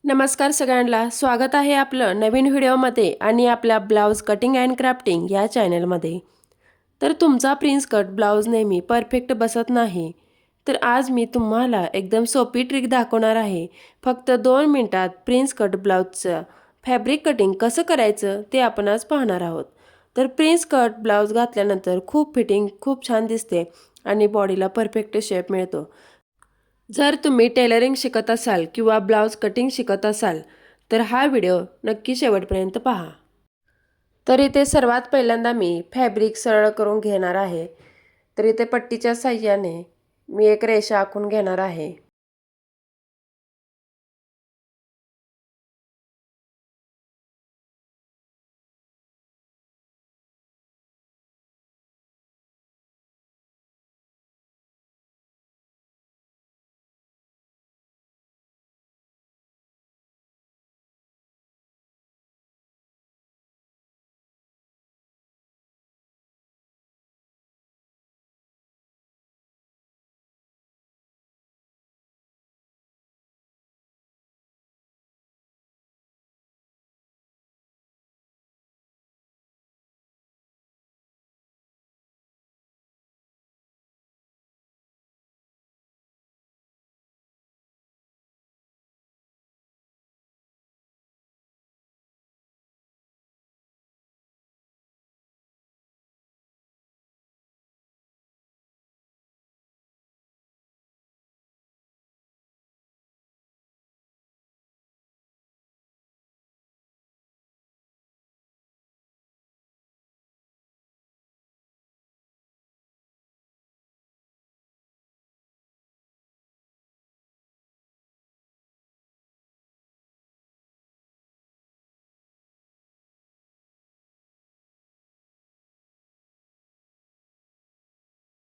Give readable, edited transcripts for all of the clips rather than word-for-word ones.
नमस्कार सगळ्यांना, स्वागत आहे आपलं नवीन व्हिडिओमध्ये आणि आपल्या ब्लाऊज कटिंग अँड क्राफ्टिंग या चॅनलमध्ये. तर तुमचा प्रिन्स कट ब्लाऊज नेहमी परफेक्ट बसत नाही, तर आज मी तुम्हाला एकदम सोपी ट्रिक दाखवणार आहे. फक्त 2 मिनिटात प्रिन्स कट ब्लाऊजचं फॅब्रिक कटिंग कसं करायचं ते आपण आज पाहणार आहोत. तर प्रिन्स कट ब्लाऊज घातल्यानंतर खूप फिटिंग खूप छान दिसते आणि बॉडीला परफेक्ट शेप मिळतो. जर तुम्ही टेलरिंग शिकत असाल किंवा ब्लाऊज कटिंग शिकत असाल तर हा व्हिडिओ नक्की शेवटपर्यंत पहा. तर इथे सर्वात पहिल्यांदा मी फॅब्रिक सरळ करून घेणार आहे. तर इथे पट्टीच्या साहाय्याने मी एक रेषा आखून घेणार आहे.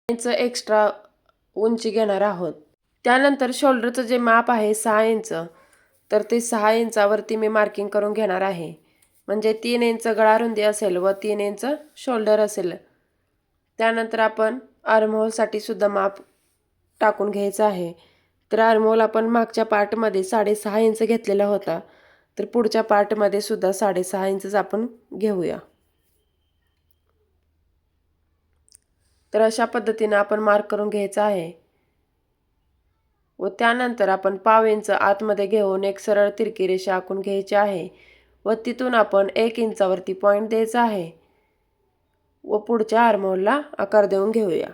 इंच एक्स्ट्रा उंची घेणार आहोत. त्यानंतर शोल्डरचं जे माप आहे 6 इंच, तर ते 6 इंचावरती मी मार्किंग करून घेणार आहे. म्हणजे 3 इंच गळा रुंदी असेल व 3 इंच शोल्डर असेल. त्यानंतर आपण आर्महोलसाठी सुद्धा माप टाकून घ्यायचं आहे. तर आर्महोल आपण मागच्या पार्टमध्ये 6.5 इंच घेतलेला होता. तर पुढच्या पार्टमध्ये सुद्धा 6.5 इंचच आपण घेऊया. तर अशा पद्धतीने आपण मार्क करून घ्यायचा आहे. व त्यानंतर आपण पाव इंच आतमध्ये घेऊन एक सरळ तिरकी रेषा आखून घ्यायची आहे व तिथून आपण 1 इंचावरती पॉईंट द्यायचा आहे व पुढच्या आर्महोलला आकार देऊन घेऊया.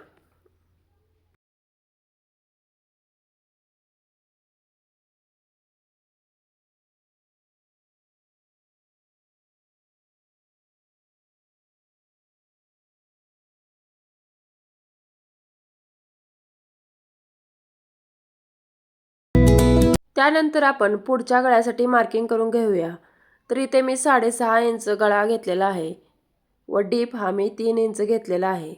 त्यानंतर आपण पुढच्या गळ्यासाठी मार्किंग करून घेऊया. तर इथे मी 6.5 इंच गळा घेतलेला आहे व डीप हा मी 3 इंच घेतलेला आहे.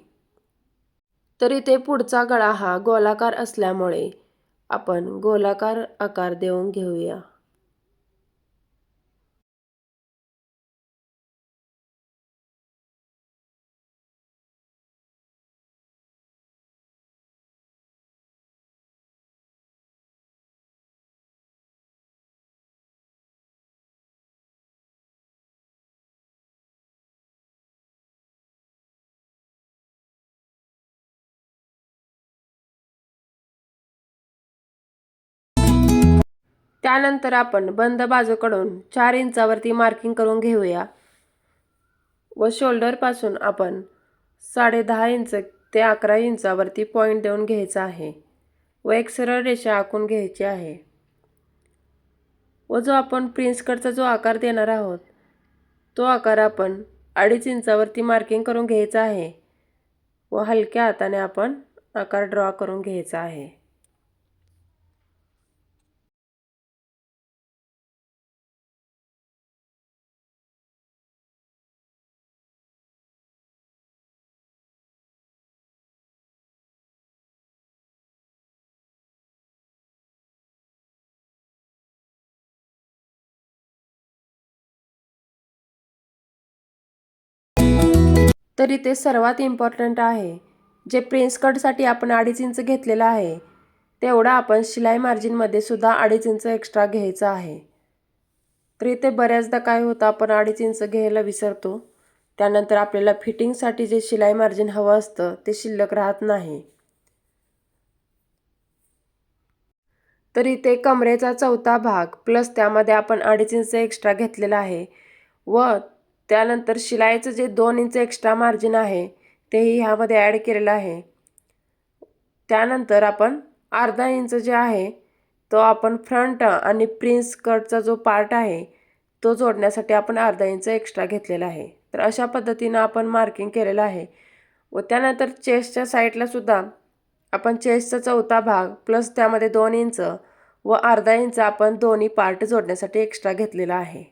तर इथे पुढचा गळा हा गोलाकार असल्यामुळे आपण गोलाकार आकार देऊन घेऊया. त्यानंतर आपण बंद बाजूकडून 4 इंचावरती मार्किंग करून घेऊया व शोल्डरपासून आपण 10.5 इंच ते 11 इंचावरती पॉईंट देऊन घ्यायचा आहे व एक सरळ रेषा आखून घ्यायची आहे. व जो आपण प्रिन्स कटचा जो आकार देणार आहोत तो आकार आपण 2.5 इंचावरती मार्किंग करून घ्यायचा आहे व हलक्या हाताने आपण आकार ड्रॉ करून घ्यायचा आहे. तर इथे सर्वात इम्पॉर्टंट आहे, जे प्रिन्स कटसाठी आपण 2.5 इंच घेतलेला आहे तेवढा आपण शिलाई मार्जिनमध्ये सुद्धा 2.5 इंच एक्स्ट्रा घ्यायचा आहे. तर इथे बऱ्याचदा काय होतं, आपण 2.5 इंच घ्यायला विसरतो. त्यानंतर आपल्याला फिटिंगसाठी जे शिलाई मार्जिन हवं असतं ते शिल्लक राहत नाही. तर इथे कमरेचा चौथा भाग प्लस त्यामध्ये आपण 2.5 इंच एक्स्ट्रा घेतलेला आहे व त्यानंतर शिलाईचं जे 2 इंच एक्स्ट्रा मार्जिन आहे तेही ह्यामध्ये ॲड केलेलं आहे. त्यानंतर आपण अर्धा इंच जे आहे तो आपण फ्रंट आणि प्रिन्स कटचा जो पार्ट आहे तो जोडण्यासाठी आपण अर्धा इंच एक्स्ट्रा घेतलेला आहे. तर अशा पद्धतीनं आपण मार्किंग केलेलं आहे व त्यानंतर चेस्टच्या साईडला सुद्धा आपण चेस्टचा चौथा भाग प्लस त्यामध्ये 2 इंच व अर्धा इंच आपण दोन्ही पार्ट जोडण्यासाठी एक्स्ट्रा घेतलेला आहे.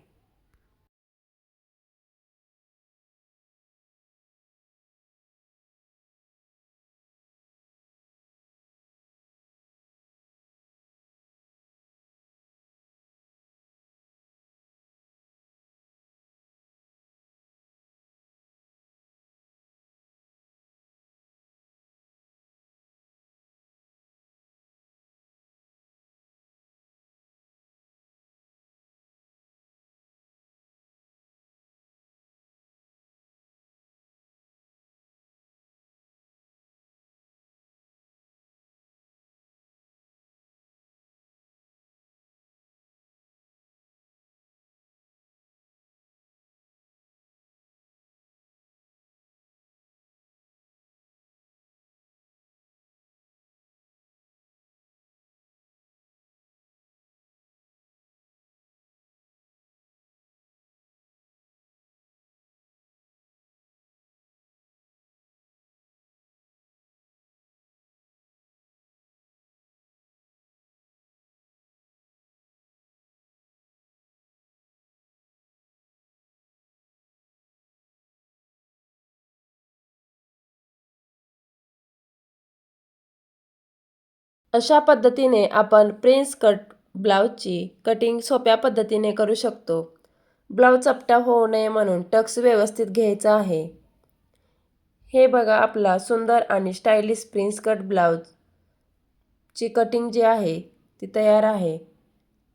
अशा पद्धतीने आपण प्रिन्स कट ब्लाउजची कटिंग सोप्या पद्धतीने करू शकतो. ब्लाउज चपटा होऊ नये म्हणून टक्स व्यवस्थित घ्यायचा आहे. हे बघा, आपला सुंदर आणि स्टायलिश प्रिन्स कट ब्लाउजची कटिंग जी आहे ती तयार आहे.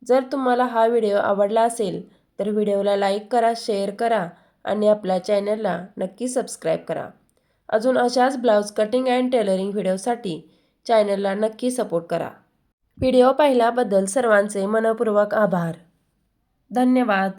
जर तुम्हाला हा व्हिडिओ आवडला असेल तर व्हिडिओला लाईक करा, शेअर करा आणि आपल्या चॅनलला नक्की सबस्क्राईब करा. अजून अशाच ब्लाउज कटिंग अँड टेलरिंग व्हिडिओसाठी चॅनलला नक्की सपोर्ट करा. व्हिडिओ पाहिल्याबद्दल सर्वांचे मनपूर्वक आभार. धन्यवाद.